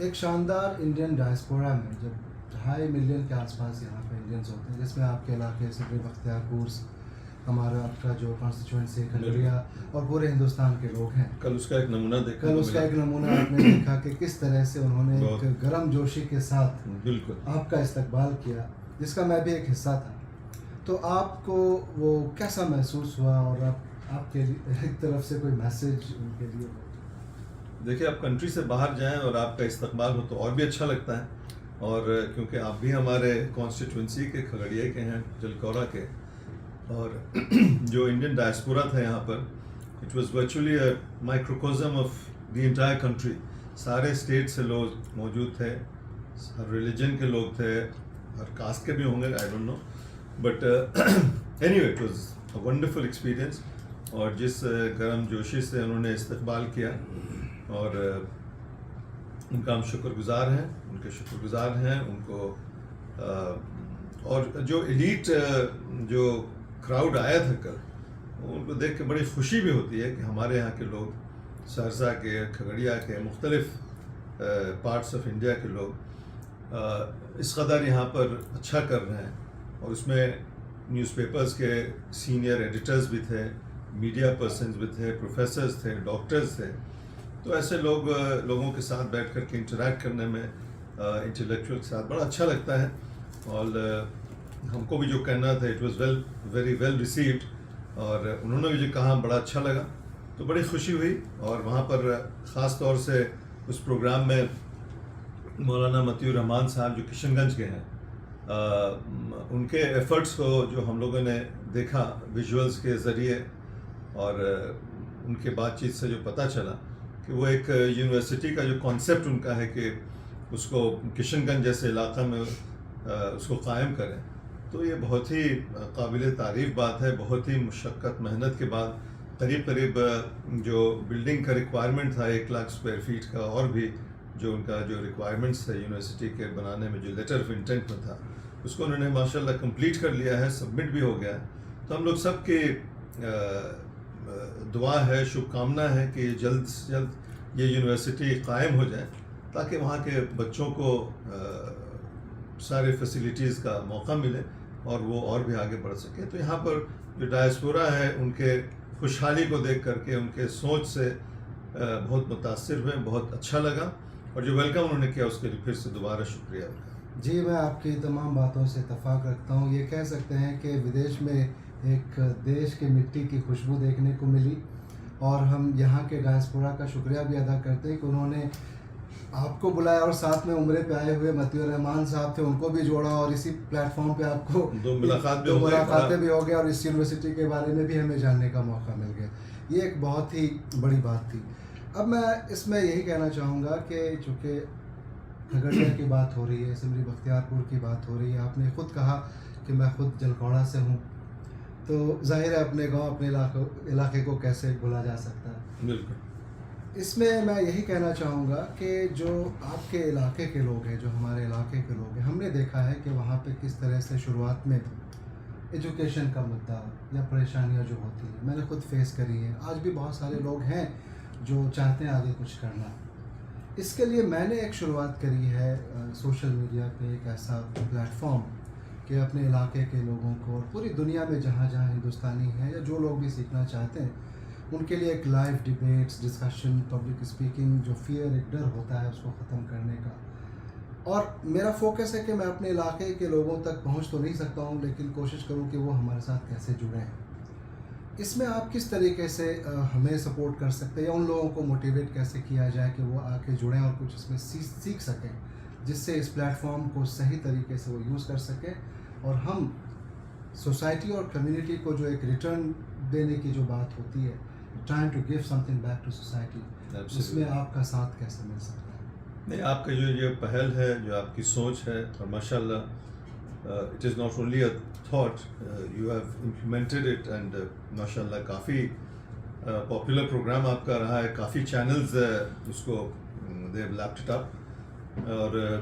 ایک شاندار Indian diaspora میں جب 2.5 ملین کے آس پاس یہاں پہ انڈینس ہوتے ہیں، جس میں آپ کے علاقے سے بختیار پور، ہمارا آپ کا جو کانسٹیچوئنسی کھگڑیا اور پورے ہندوستان کے لوگ ہیں. کل اس کا ایک نمونہ دیکھا، کل اس کا ایک نمونہ آپ نے دیکھا کہ کس طرح سے انہوں نے ایک گرم جوشی کے ساتھ بالکل آپ کا استقبال کیا، جس کا میں بھی ایک حصہ تھا. تو آپ کو وہ کیسا محسوس ہوا، اور آپ کے ایک طرف سے کوئی میسج ان کے لیے؟ دیکھیے، آپ کنٹری سے باہر جائیں اور آپ کا استقبال ہو تو اور بھی اچھا لگتا ہے. اور کیونکہ آپ بھی ہمارے کانسٹیٹوئنسی کے، کھگڑیے کے ہیں، جلکورا کے، اور جو انڈین ڈائسپورا تھا یہاں پر، it was virtually a microcosm of the entire country. سارے اسٹیٹ سے لوگ موجود تھے، ہر ریلیجن کے لوگ تھے، ہر کاسٹ کے بھی ہوں گے، I don't know, but anyway it was a wonderful experience. اور جس گرم جوشی سے انہوں نے استقبال کیا، اور ان کا ہم شکر گزار ہیں، ان کے شکر گزار ہیں ان کو. اور جو ایلیٹ جو کراؤڈ آیا تھا کل، ان کو دیکھ کے بڑی خوشی بھی ہوتی ہے کہ ہمارے یہاں کے لوگ، سہرسہ کے، کھگڑیا کے، مختلف پارٹس آف انڈیا کے لوگ اس قدر یہاں پر اچھا کر رہے ہیں. اور اس میں نیوز پیپرز کے سینئر ایڈیٹرز بھی تھے، میڈیا پرسنز بھی تھے، پروفیسرز تھے، ڈاکٹرز تھے. تو ایسے لوگوں کے ساتھ بیٹھ کر کے انٹریکٹ کرنے میں انٹلیکچوئل کے ساتھ بڑا اچھا لگتا ہے. اور ہم کو بھی جو کہنا تھا، it was very well received, اور انہوں نے بھی جو کہا بڑا اچھا لگا، تو بڑی خوشی ہوئی. اور وہاں پر خاص طور سے اس پروگرام میں مولانا مطیع الرحمان صاحب جو کشن گنج کے ہیں، ان کے ایفرٹس کو جو ہم لوگوں نے دیکھا ویژولز کے ذریعے، اور ان کے بات چیت سے جو پتہ چلا کہ وہ ایک یونیورسٹی کا جو کانسیپٹ ان کا ہے کہ اس کو کشن گنج جیسے علاقہ میں اس کو قائم کریں، تو یہ بہت ہی قابل تعریف بات ہے. بہت ہی مشقت محنت کے بعد قریب جو بلڈنگ کا ریکوائرمنٹ تھا 1 لاکھ اسکوائر فیٹ کا، اور بھی جو ان کا جو ریکوائرمنٹس تھے یونیورسٹی کے بنانے میں، جو لیٹر آف انٹینٹ میں تھا، اس کو انہوں نے ماشاءاللہ کمپلیٹ کر لیا ہے، سبمٹ بھی ہو گیا ہے. تو ہم لوگ سب کی دعا ہے، شبھ کامنا ہے کہ جلد سے جلد یہ یونیورسٹی قائم ہو جائے، تاکہ وہاں کے بچوں کو سارے فیسیلیٹیز کا موقع ملے اور وہ اور بھی آگے بڑھ سکے. تو یہاں پر جو ڈائسپورا ہے، ان کے خوشحالی کو دیکھ کر کے، ان کے سوچ سے بہت متاثر ہوئے، بہت اچھا لگا. اور جو ویلکم انہوں نے کیا، اس کے لیے پھر سے دوبارہ شکریہ. جی، میں آپ کی تمام باتوں سے اتفاق رکھتا ہوں. یہ کہہ سکتے ہیں کہ ودیش میں ایک دیش کی مٹی کی خوشبو دیکھنے کو ملی، اور ہم یہاں کے ڈائسپورا کا شکریہ بھی ادا کرتے ہیں کہ انہوں نے آپ کو بلایا، اور ساتھ میں عمرے پہ آئے ہوئے مطیع الرحمان صاحب تھے، ان کو بھی جوڑا، اور اسی پلیٹ فارم پہ آپ کو دو ملاقاتیں بھی ہو گئے، اور اس یونیورسٹی کے بارے میں بھی ہمیں جاننے کا موقع مل گیا. یہ ایک بہت ہی بڑی بات تھی. اب میں اس میں یہی کہنا چاہوں گا کہ چونکہ کھگڑیا کی بات ہو رہی ہے، اسمبلی بختیار پور کی بات ہو رہی ہے، آپ نے خود کہا کہ میں خود جلکوڑا سے ہوں، تو ظاہر ہے اپنے گاؤں، اپنے علاقے کو کیسے بھولا جا سکتا ہے. بالکل. اس میں میں یہی کہنا چاہوں گا کہ جو آپ کے علاقے کے لوگ ہیں، جو ہمارے علاقے کے لوگ ہیں، ہم نے دیکھا ہے کہ وہاں پہ کس طرح سے شروعات میں ایجوکیشن کا مدعا یا پریشانیاں جو ہوتی ہیں، میں نے خود فیس کری ہے. آج بھی بہت سارے لوگ ہیں جو چاہتے ہیں آگے کچھ کرنا. اس کے لیے میں نے ایک شروعات کری ہے سوشل میڈیا پہ ایک ایسا پلیٹ فارم کہ اپنے علاقے کے لوگوں کو، اور پوری دنیا میں جہاں جہاں ہندوستانی ہیں یا جو لوگ بھی سیکھنا چاہتے ہیں، ان کے لیے ایک live debates, discussion, public speaking, جو فیئر، ایک ڈر ہوتا ہے، اس کو ختم کرنے کا. اور میرا فوکس ہے کہ میں اپنے علاقے کے لوگوں تک پہنچ تو نہیں سکتا ہوں، لیکن کوشش کروں کہ وہ ہمارے ساتھ کیسے جڑیں. اس میں آپ کس طریقے سے ہمیں سپورٹ کر سکتے ہیں، یا ان لوگوں کو موٹیویٹ کیسے کیا جائے کہ وہ آ کے جڑیں اور کچھ اس میں سیکھ سکیں، جس سے اس پلیٹ فارم کو صحیح طریقے سے وہ یوز کر سکیں، اور ہم سوسائٹی اور کمیونٹی کو جو ایک ریٹرن دینے کی جو بات ہوتی ہے، trying to give something back to society, اس میں آپ کا ساتھ کیسے مل سکتا ہے؟ نہیں، آپ کا جو یہ پہل ہے، جو آپ کی سوچ ہے، اور ماشاء اللہ it is not only a thought, you have implemented it, and ماشاء اللہ کافی پاپولر پروگرام آپ کا رہا ہے. کافی چینلز اس کو they have lapped it up. اور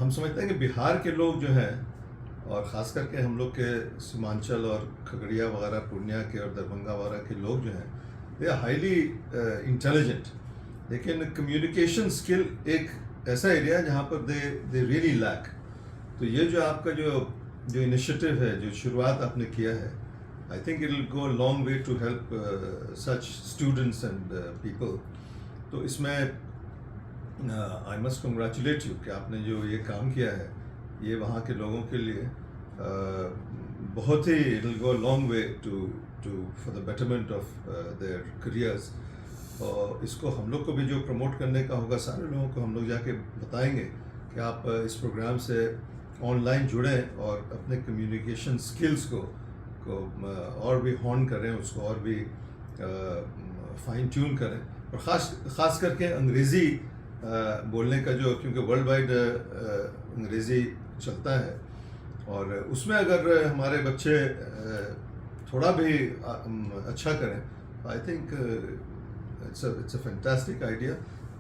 ہم سمجھتے ہیں کہ بہار کے لوگ جو ہیں، اور خاص کر کے ہم لوگ کے سیمانچل اور کھگڑیا وغیرہ، پورنیہ کے اور دربھنگہ وغیرہ کے لوگ جو ہیں، دے آر ہائیلی انٹیلیجنٹ. لیکن کمیونیکیشن اسکل ایک ایسا ایریا ہے جہاں پر دے ریئلی لیک. تو یہ جو آپ کا جو انیشیٹو ہے, جو شروعات آپ نے کیا ہے, I think it will go a long way to help such students and people. تو اس میں آئی مسٹ کنگریچولیٹ یو کہ آپ نے جو یہ کام کیا ہے یہ وہاں کے لوگوں کے لیے بہت ہی it will go a long way to for the betterment of their careers. اور اس کو ہم لوگ کو بھی جو پروموٹ کرنے کا ہوگا, سارے لوگوں کو ہم لوگ جا کے بتائیں گے کہ آپ اس پروگرام سے آن لائن جڑیں اور اپنے کمیونیکیشن اسکلس کو اور بھی ہون کریں, اس کو اور بھی فائن ٹیون کریں. اور خاص کر کے انگریزی بولنے کا جو, کیونکہ ورلڈ وائڈ انگریزی چلتا ہے, اور اس میں اگر ہمارے بچے تھوڑا بھی اچھا کریں, I think it's a fantastic idea.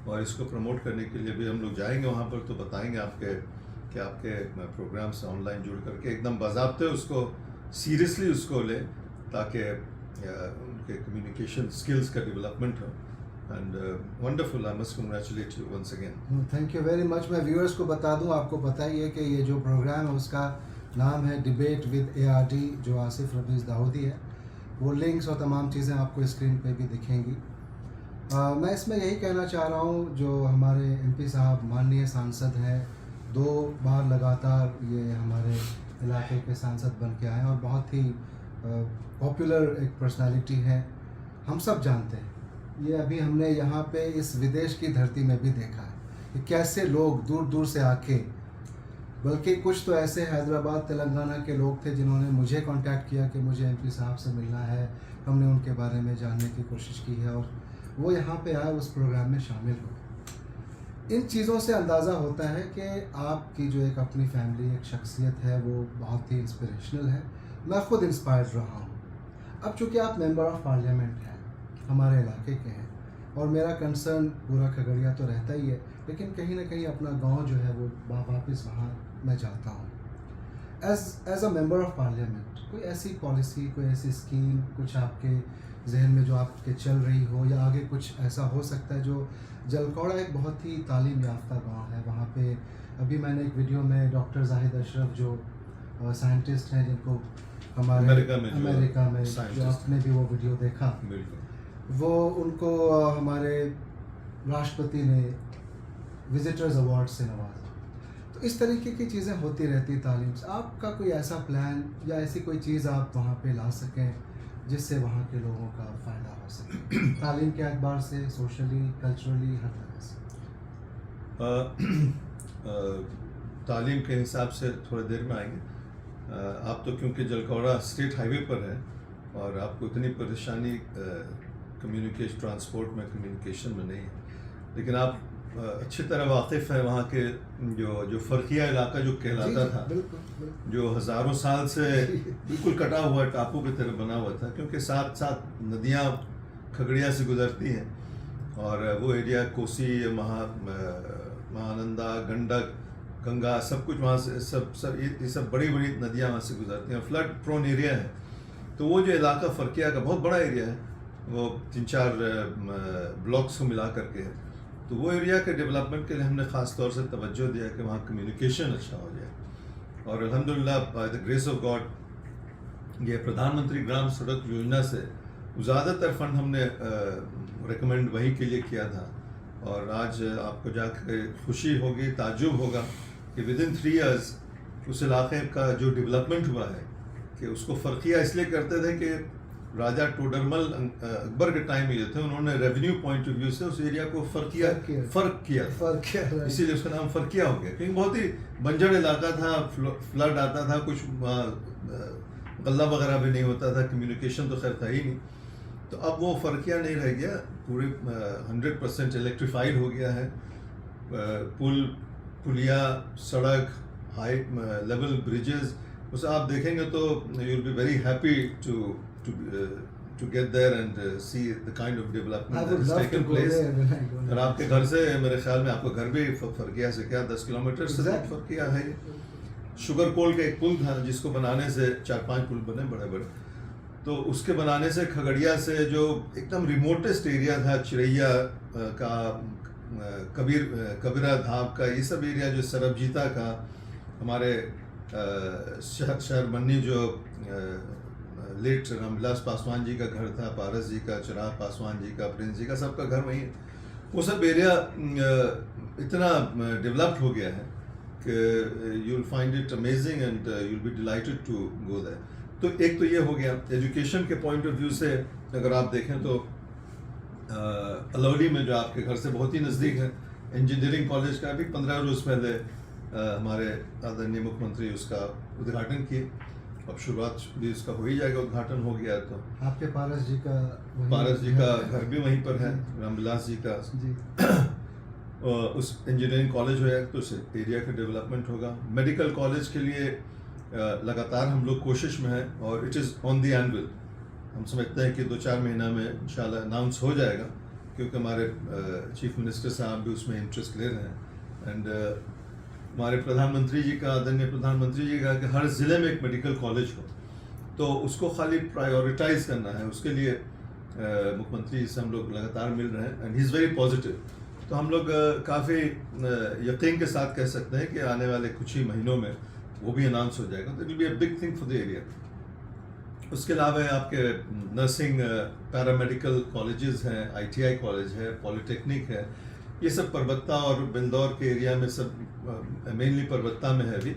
اور اس کو پروموٹ کرنے کے لیے بھی ہم لوگ جائیں گے وہاں پر, تو بتائیں گے آپ کے کہ آپ کے پروگرام سے آن لائن جڑ کر کے ایک دم باضابطے اس کو سیریسلی اس کو لیں, تاکہ ان کے کمیونیکیشن اسکلس کا ڈیولپمنٹ ہو. And wonderful, I must congratulate you once again. Thank you very much. میں ویورس کو بتا دوں, آپ کو پتہ ہی ہے کہ یہ جو پروگرام ہے اس کا نام ہے ڈبیٹ ود ARD, جو آصف رفیظ داؤدی ہے. وہ لنکس اور تمام چیزیں آپ کو اسکرین پہ بھی دکھیں گی. میں اس میں یہی کہنا چاہ رہا ہوں, جو ہمارے MP صاحب ماننیہ سانسد ہیں, 2 بار لگاتار یہ ہمارے علاقے کے سانسد بن کے آئے ہیں, اور بہت ہی پاپولر ایک پرسنالٹی ہے. ہم سب جانتے ہیں, یہ ابھی ہم نے یہاں پہ اس ودیش کی دھرتی میں بھی دیکھا ہے کہ کیسے لوگ دور دور سے آ کے, بلکہ کچھ تو ایسے حیدرآباد تلنگانہ کے لوگ تھے جنہوں نے مجھے کانٹیکٹ کیا کہ مجھے MP صاحب سے ملنا ہے. ہم نے ان کے بارے میں جاننے کی کوشش کی ہے, اور وہ یہاں پہ آئے, اس پروگرام میں شامل ہو. ان چیزوں سے اندازہ ہوتا ہے کہ آپ کی جو ایک اپنی فیملی, ایک شخصیت ہے, وہ بہت ہی انسپریشنل ہے. میں خود انسپائرڈ رہا ہوں. اب چونکہ آپ ممبر آف پارلیمنٹ ہیں, ہمارے علاقے کے ہیں, اور میرا کنسرن پورا کھگڑیا تو رہتا ہی ہے, لیکن کہیں نہ کہیں اپنا گاؤں جو ہے وہ واپس وہاں میں جاتا ہوں. As a member of parliament, کوئی ایسی پالیسی, کوئی ایسی اسکیم کچھ آپ کے ذہن میں جو آپ کے چل رہی ہو, یا آگے کچھ ایسا ہو سکتا ہے جو جلکوڑا ایک بہت ہی تعلیم یافتہ گاؤں ہے, وہاں پہ ابھی میں نے ایک ویڈیو میں ڈاکٹر زاہد اشرف جو سائنٹسٹ ہیں, جن کو ہمارے امریکہ میں جو آپ نے بھی وہ ویڈیو دیکھا, وہ ان کو ہمارے راشٹرپتی نے وزٹرز ایوارڈ سے نوازا. تو اس طریقے کی چیزیں ہوتی رہتی تعلیم سے. آپ کا کوئی ایسا پلان یا ایسی کوئی چیز آپ وہاں پہ لا سکیں جس سے وہاں کے لوگوں کا فائدہ ہو سکے, تعلیم کے اعتبار سے, سوشلی, کلچرلی, ہر طرح سے؟ تعلیم کے حساب سے تھوڑی دیر میں آئیں گے. آپ تو کیونکہ جلکوڑا اسٹیٹ ہائی وے پر ہے, اور آپ کو اتنی پریشانی کمیونیکیشن, ٹرانسپورٹ میں, کمیونیکیشن میں نہیں ہے, لیکن آپ اچھی طرح واقف ہیں وہاں کے جو فرقیہ علاقہ جو کہلاتا تھا, جو ہزاروں سال سے بالکل کٹا ہوا ٹاپو کی طرح بنا ہوا تھا, کیونکہ ساتھ ساتھ ندیاں کھگڑیا سے گزرتی ہیں, اور وہ ایریا کوسی, مہانندا, گنڈک, گنگا, سب کچھ وہاں سے, یہ سب بڑی بڑی ندیاں وہاں سے گزرتی ہیں. فلڈ پرون ایریا ہے. تو وہ جو علاقہ فرقیہ کا بہت بڑا ایریا ہے, وہ 3-4 بلاکس کو ملا کر کے ہے. تو وہ ایریا کے ڈیولپمنٹ کے لیے ہم نے خاص طور سے توجہ دیا کہ وہاں کمیونیکیشن اچھا ہو جائے. اور الحمدللہ by the grace of God یہ پردھان منتری گرام سڑک یوجنا سے زیادہ تر فنڈ ہم نے ریکمینڈ وہیں کے لیے کیا تھا. اور آج آپ کو جا کے خوشی ہوگی, تعجب ہوگا کہ ود ان 3 ایئرز اس علاقے کا جو ڈیولپمنٹ ہوا ہے, کہ اس کو فرقیہ اس لیے کرتے تھے کہ راجہ ٹوڈرمل اکبر کے ٹائم یہ تھے, انہوں نے ریونیو پوائنٹ آف ویو سے اس ایریا کو فرق کیا, اسی لیے اس کا نام فرقیہ ہو گیا, کیونکہ بہت ہی بنجر علاقہ تھا, فلڈ آتا تھا, کچھ غلہ وغیرہ بھی نہیں ہوتا تھا, کمیونیکیشن تو خیر تھا ہی نہیں. تو اب وہ فرقیہ نہیں رہ گیا, پورے 100% الیکٹریفائڈ ہو گیا ہے. پلیا, سڑک, ہائی لیول بریجز, اسے آپ دیکھیں گے تو you will be very happy to get there and see the kind of development that has taken place. اور آپ کے گھر سے میرے خیال میں آپ کا گھر بھی فرقیہ سے کیا 10 کلومیٹر سے فرقیہ ہے. شوگر کول کا ایک پل تھا جس کو بنانے سے 4-5 پل بنے بڑے بڑے. تو اس کے بنانے سے کھگڑیا سے جو ایک دم ریموٹسٹ ایریا تھا، چریا کا، کبیرہ دھاب کا، یہ سب ایریا جو سربجیتا کا، ہمارے شہر منی جو لیٹ رام ولاس پاسوان جی کا گھر تھا، پارس جی کا، چراغ پاسوان جی کا، پرنس جی کا، سب کا گھر وہیں ہے. وہ سب ایریا اتنا ڈیولپڈ ہو گیا ہے کہ you will find it amazing and you will be delighted to go there. تو ایک تو یہ ہو گیا. ایجوکیشن کے پوائنٹ آف ویو سے اگر آپ دیکھیں تو الولی میں جو آپ کے گھر سے بہت ہی نزدیک ہے، انجینئرنگ کالج کا بھی 15 روز پہلے ہمارے آدرنیہ مکھ منتری اس کا ادگھاٹن کیے. اب شروعات بھی اس کا ہو ہی جائے گا، ادگھاٹن ہو گیا. تو آپ کے پارس جی کا گھر بھی وہیں پر ہے، رام ولاس جی کا. جی اس انجینئرنگ کالج ہو جائے تو اس ایریا کا ڈیولپمنٹ ہوگا. میڈیکل کالج کے لیے لگاتار ہم لوگ کوشش میں ہیں اور it is on the annual. ہم سمجھتے ہیں کہ 2-4 مہینہ میں انشاءاللہ اناؤنس ہو جائے گا، کیونکہ ہمارے چیف منسٹر صاحب بھی اس میں انٹرسٹ لے رہے ہیں. اینڈ ہمارے پردھان منتری جی کا، آدرنیہ پردھان منتری جی کا کہ ہر ضلع میں ایک میڈیکل کالج ہو، تو اس کو خالی پرائیورٹائز کرنا ہے. اس کے لیے مکھ منتری سے ہم لوگ لگاتار مل رہے ہیں and he is very positive. تو ہم لوگ کافی یقین کے ساتھ کہہ سکتے ہیں کہ آنے والے کچھ ہی مہینوں میں وہ بھی اناؤنس ہو جائے گا. تو it will be a big thing for the area. اس کے علاوہ آپ کے نرسنگ پیرامیڈیکل کالجز ہیں، ITI کالج ہے، پولیٹیکنک ہے. یہ سب پربتہ اور بندور کے ایریا میں سب مینلی پربتہ میں ہے ابھی،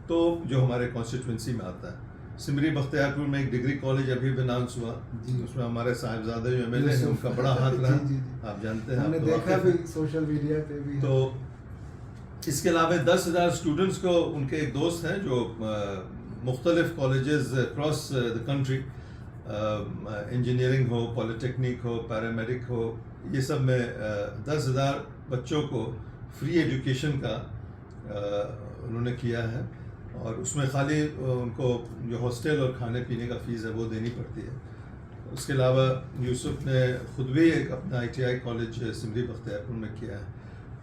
تو جو ہمارے کانسٹیٹوئنسی میں آتا ہے. سمری بختیار پور میں ایک ڈگری کالج ابھی بھی اناؤنس ہوا. اس میں ہمارے صاحبزادے جو MLA ہیں ان کا بڑا ہاتھ رہا، آپ جانتے ہیں، ہم نے دیکھا بھی سوشل میڈیا پہ بھی. تو اس کے علاوہ 10,000 اسٹوڈنٹس کو، ان کے ایک دوست ہیں جو مختلف colleges across the country, engineering ہو، پولیٹیکنک ہو، پیرامیڈک ہو، یہ سب میں 10,000 بچوں کو فری ایجوکیشن کا انہوں نے کیا ہے. اور اس میں خالی ان کو جو ہاسٹل اور کھانے پینے کا فیس ہے وہ دینی پڑتی ہے. اس کے علاوہ یوسف نے خود بھی ایک اپنا ITI کالج سمری بختیار پور میں کیا ہے.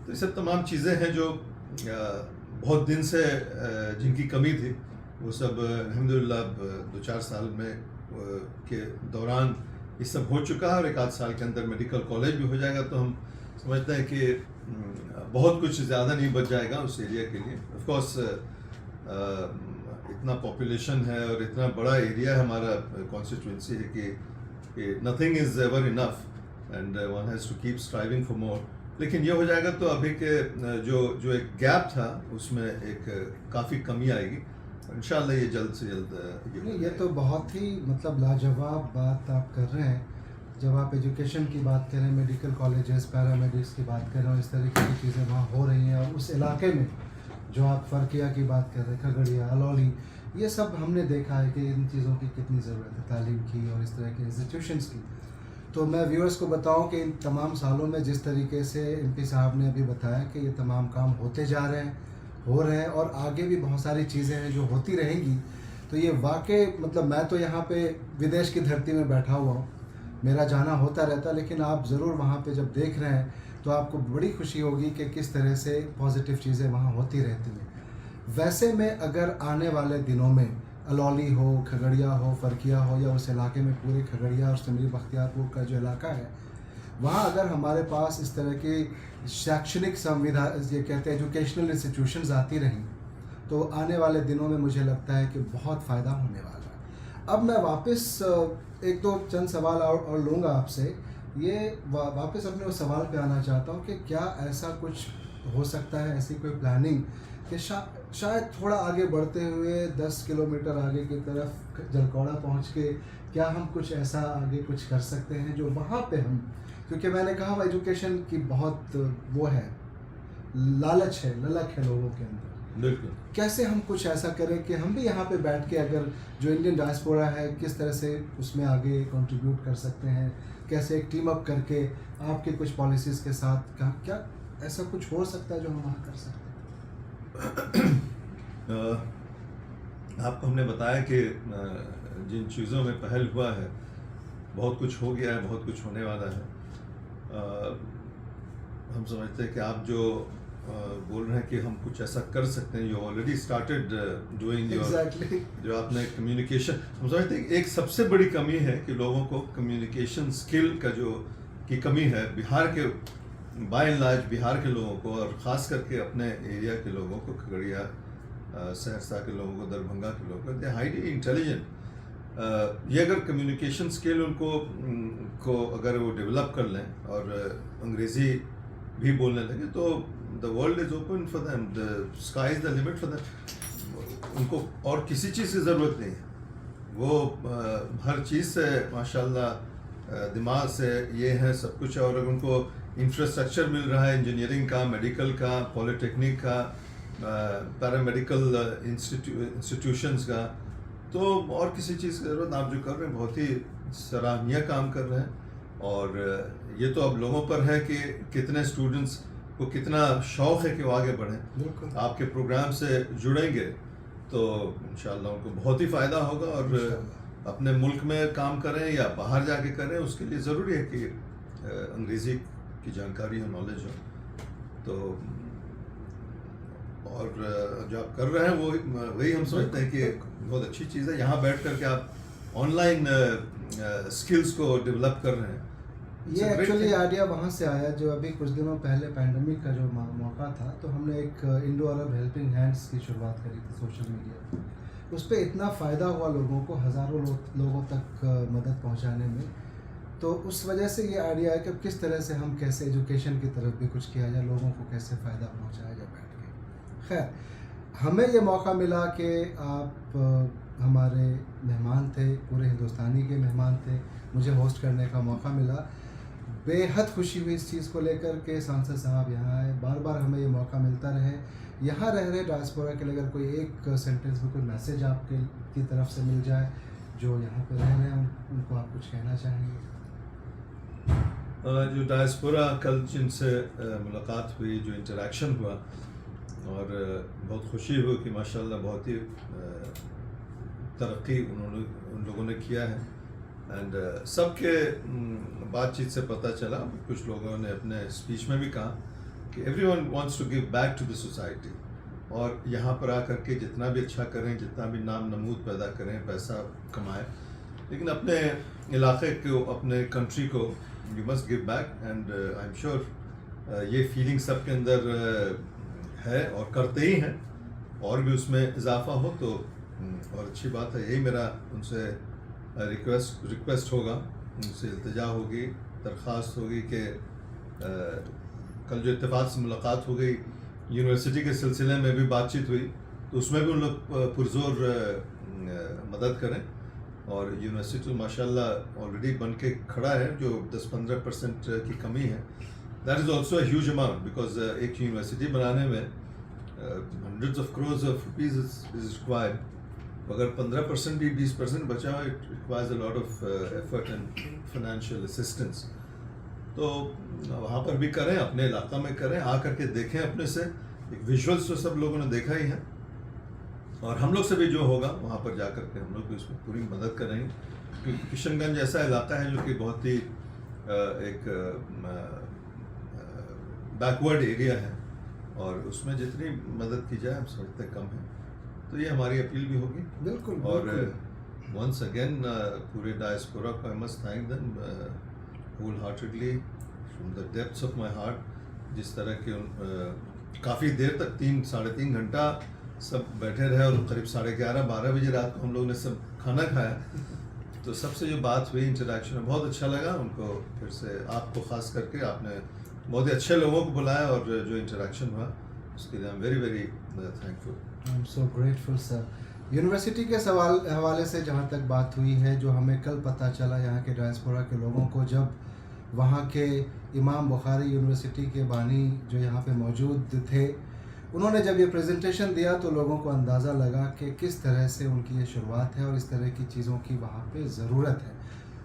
تو یہ سب تمام چیزیں ہیں جو بہت دن سے جن کی کمی تھی، وہ سب الحمدللہ 2-4 سال میں کے دوران یہ سب ہو چکا ہے. اور 1 آدھ سال کے اندر میڈیکل کالج بھی ہو جائے گا. تو ہم سمجھتے ہیں کہ بہت کچھ زیادہ نہیں بچ جائے گا اس ایریا کے لیے. آف کورس اتنا پاپولیشن ہے اور اتنا بڑا ایریا ہے ہمارا کانسٹیٹوئنسی ہے کہ nothing is ever enough and one has to keep striving for more. لیکن یہ ہو جائے گا تو ابھی کے جو ایک گیپ تھا اس میں ایک کافی کمی آئے گی. انشاءاللہ یہ جلد سے جلد. یہ تو بہت ہی مطلب لاجواب بات آپ کر رہے ہیں. جب آپ ایجوکیشن کی بات کریں، میڈیکل کالجز، پیرامیڈکس کی بات کریں، اور اس طریقے کی چیزیں وہاں ہو رہی ہیں، اور اس علاقے میں جو آپ فرقیہ کی بات کر رہے ہیں، کھگڑیا، الولی، یہ سب ہم نے دیکھا ہے کہ ان چیزوں کی کتنی ضرورت ہے، تعلیم کی اور اس طرح کے انسٹیٹیوشنس کی. تو میں ویورز کو بتاؤں کہ ان تمام سالوں میں جس طریقے سے MP صاحب نے ابھی بتایا کہ یہ تمام کام ہوتے جا رہے ہیں، ہو رہے ہیں، اور آگے بھی بہت ساری چیزیں ہیں جو ہوتی رہیں گی. تو یہ واقع مطلب میں تو یہاں پہ ودیش کی دھرتی میں بیٹھا ہوا ہوں، میرا جانا ہوتا رہتا، لیکن آپ ضرور وہاں پہ جب دیکھ رہے ہیں تو آپ کو بڑی خوشی ہوگی کہ کس طرح سے پازیٹیو چیزیں وہاں ہوتی رہتی ہیں. ویسے میں اگر آنے والے دنوں میں الولی ہو، کھگڑیا ہو، فرقیہ ہو، یا اس علاقے میں پورے کھگڑیا اور سمری بختیار پور کا جو علاقہ ہے، وہاں اگر ہمارے پاس اس طرح کی شیکشنک یہ کہتے ہیں ایجوکیشنل انسٹیٹیوشنز آتی رہیں تو آنے والے دنوں میں مجھے لگتا ہے کہ بہت فائدہ ہونے والا ہے. اب میں واپس ایک دو چند سوال اور لوں گا آپ سے. یہ واپس اپنے اس سوال پہ آنا چاہتا ہوں کہ کیا ایسا کچھ ہو سکتا ہے، ایسی کوئی پلاننگ کہ شاید تھوڑا آگے بڑھتے ہوئے 10 کلومیٹر آگے کی طرف جلکوڑا پہنچ کے کیا ہم کچھ ایسا آگے کچھ کر سکتے ہیں جو وہاں پہ ہم، کیونکہ میں نے کہا وہ ایجوکیشن کی بہت وہ ہے، لالچ ہے، للک ہے لوگوں کے اندر. بالکل. کیسے ہم کچھ ایسا کریں کہ ہم بھی یہاں پہ بیٹھ کے اگر جو انڈین ڈائسپورا ہے کس طرح سے اس میں آگے کنٹریبیوٹ کر سکتے ہیں، کیسے ایک ٹیم اپ کر کے آپ کے کچھ پالیسیز کے ساتھ کیا ایسا کچھ ہو سکتا ہے جو ہم وہاں کر سکتے ہیں؟ آپ کو ہم نے بتایا کہ جن چیزوں میں پہل ہوا ہے بہت کچھ ہو گیا ہے، بہت کچھ ہونے والا ہے. ہم سمجھتے ہیں کہ آپ جو بول رہے ہیں کہ ہم کچھ ایسا کر سکتے ہیں. You already started doing your exactly. جو آپ نے کمیونیکیشن, ہم سمجھتے ہیں کہ ایک سب سے بڑی کمی ہے کہ لوگوں کو کمیونیکیشن اسکل کا جو کی کمی ہے بہار کے, بائی اینڈ لارج بہار کے لوگوں کو, اور خاص کر کے اپنے ایریا کے لوگوں کو, کھگڑیا سہرسہ کے لوگوں کو, دربھنگا کے لوگوں کو, دے ہائیلی انٹیلیجنٹ. یہ اگر کمیونیکیشن اسکل ان کو اگر وہ ڈیولپ کر لیں اور انگریزی بھی بولنے لگے تو the world is open for them, the sky is the limit for them. ان کو اور کسی چیز کی ضرورت نہیں ہے, وہ ہر چیز سے ماشاء اللہ دماغ سے یہ ہے سب کچھ. اور اگر ان کو انفراسٹرکچر مل رہا ہے انجینئرنگ کا, میڈیکل کا, پالیٹیکنک کا, پیرامیڈیکل انسٹیٹیوشنز کا, تو اور کسی چیز کی ضرورت. آپ جو کر رہے ہیں بہت ہی سراہنیہ کام کر رہے ہیں. اور یہ تو اب لوگوں پر ہے کہ کتنے اسٹوڈنٹس کو کتنا شوق ہے کہ وہ آگے بڑھیں. بالکل. آپ کے پروگرام سے جڑیں گے تو انشاءاللہ ان کو بہت ہی فائدہ ہوگا. اور اپنے ملک میں کام کریں یا باہر جا کے کریں, اس کے لیے ضروری ہے کہ انگریزی کی جانکاری ہو, نالج ہو. تو اور جو آپ کر رہے ہیں وہی ہم سمجھتے ہیں کہ بہت اچھی چیز ہے. یہاں بیٹھ کر کے آپ آن لائن اسکلس کو ڈیولپ کر رہے ہیں. یہ ایکچولی آئیڈیا وہاں سے آیا جو ابھی کچھ دنوں پہلے پینڈیمک کا جو موقع تھا, تو ہم نے ایک انڈو عرب ہیلپنگ ہینڈس کی شروعات کری تھی سوشل میڈیا. اس پہ اتنا فائدہ ہوا لوگوں کو, ہزاروں لوگوں تک مدد پہنچانے میں. تو اس وجہ سے یہ آئیڈیا ہے کہ کس طرح سے ہم کیسے ایجوکیشن کی طرف بھی کچھ کیا جائے, لوگوں کو کیسے فائدہ پہنچایا جائے بیٹھ کے. خیر, ہمیں یہ موقع ملا کہ آپ ہمارے مہمان تھے, پورے ہندوستانی کے مہمان تھے, مجھے ہوسٹ کرنے کا موقع ملا. بے حد خوشی ہوئی اس چیز کو لے کر کے سانسد صاحب یہاں آئے. بار بار ہمیں یہ موقع ملتا رہے. یہاں رہ رہے ڈائسپورا کے لیے اگر کوئی ایک سینٹینس میں کوئی میسیج آپ کی طرف سے مل جائے جو یہاں پہ رہ رہے ہیں, ان کو آپ کچھ کہنا چاہیں گے؟ جو ڈائسپورا کل جن سے ملاقات ہوئی, جو انٹریکشن ہوا, اور بہت خوشی ہوئی کہ ماشاءاللہ بہت ہی ترقی ان لوگوں نے کیا ہے. اینڈ سب کے بات چیت سے پتہ چلا, کچھ لوگوں نے اپنے اسپیچ میں بھی کہا کہ everyone wants to give back to the society, اور یہاں پر آ کر کے جتنا بھی اچھا کریں, جتنا بھی نام نمود پیدا کریں, پیسہ کمائیں, لیکن اپنے علاقے کو, اپنے کنٹری کو you must give back. And I am sure یہ فیلنگ سب کے اندر ہے اور کرتے ہی ہیں, اور بھی اس میں اضافہ ہو تو اور اچھی بات ہے. یہی میرا ان سے ریکویسٹ ہوگا, ان سے التجا ہوگی, درخواست ہوگی کہ کل جو اتفاق سے ملاقات ہو گئی, یونیورسٹی کے سلسلے میں بھی بات چیت ہوئی, تو اس میں بھی ان لوگ پرزور مدد کریں. اور یونیورسٹی ماشاءاللہ آلریڈی بن کے کھڑا ہے, جو 10-15% کی کمی ہے, that is also a huge amount, because ایک یونیورسٹی بنانے میں hundreds of crores of rupees is required. اگر 15% بھی 20% بچا ہو, it requires a lot of effort and financial assistance. تو وہاں پر بھی کریں, اپنے علاقہ میں کریں, آ کر کے دیکھیں اپنے سے. ایک ویژولس تو سب لوگوں نے دیکھا ہی ہے, اور ہم لوگ سے بھی جو ہوگا وہاں پر جا کر کے ہم لوگ بھی اس میں پوری مدد کریں گے. کیونکہ کشن گنج ایسا علاقہ ہے جو کہ بہت ہی ایک بیکورڈ ایریا ہے, اور اس میں جتنی مدد کی جائے ہم سمجھتے کم ہے. تو یہ ہماری اپیل بھی ہوگی. بالکل. اور ونس اگین پورے ڈائسپورا کو I must thank them wholeheartedly from the depths of my heart. جس طرح کہ کافی دیر تک 3-3.5 گھنٹہ سب بیٹھے رہے, اور قریب 11:30-12 بجے رات کو ہم لوگوں نے سب کھانا کھایا. تو سب سے جو بات ہوئی, انٹریکشن بہت اچھا لگا. ان کو پھر سے آپ کو خاص کر کے آپ نے بہت ہی اچھے لوگوں کو بلایا, اور جو انٹریکشن ہوا اس کے لیے I am very thankful. I am so grateful sir. University کے حوالے سے جہاں تک بات ہوئی ہے, جو ہمیں کل پتہ چلا یہاں کے ڈائسپورا کے لوگوں کو, جب وہاں کے امام بخاری یونیورسٹی کے بانی جو یہاں پہ موجود تھے, انہوں نے جب یہ پریزنٹیشن دیا تو لوگوں کو اندازہ لگا کہ کس طرح سے ان کی یہ شروعات ہے, اور اس طرح کی چیزوں کی وہاں پہ ضرورت ہے.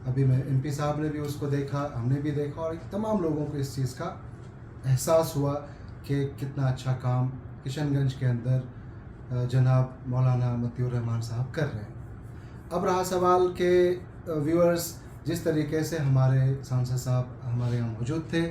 ابھی میں ایم پی صاحب نے بھی اس کو دیکھا, ہم نے بھی دیکھا, اور تمام لوگوں کو اس چیز کا احساس ہوا کہ کتنا اچھا کام کشن گنج کے اندر جناب مولانا مطیع الرحمان صاحب کر رہے ہیں. اب رہا سوال کہ ویورز, جس طریقے سے ہمارے سانسد صاحب ہمارے یہاں موجود تھے,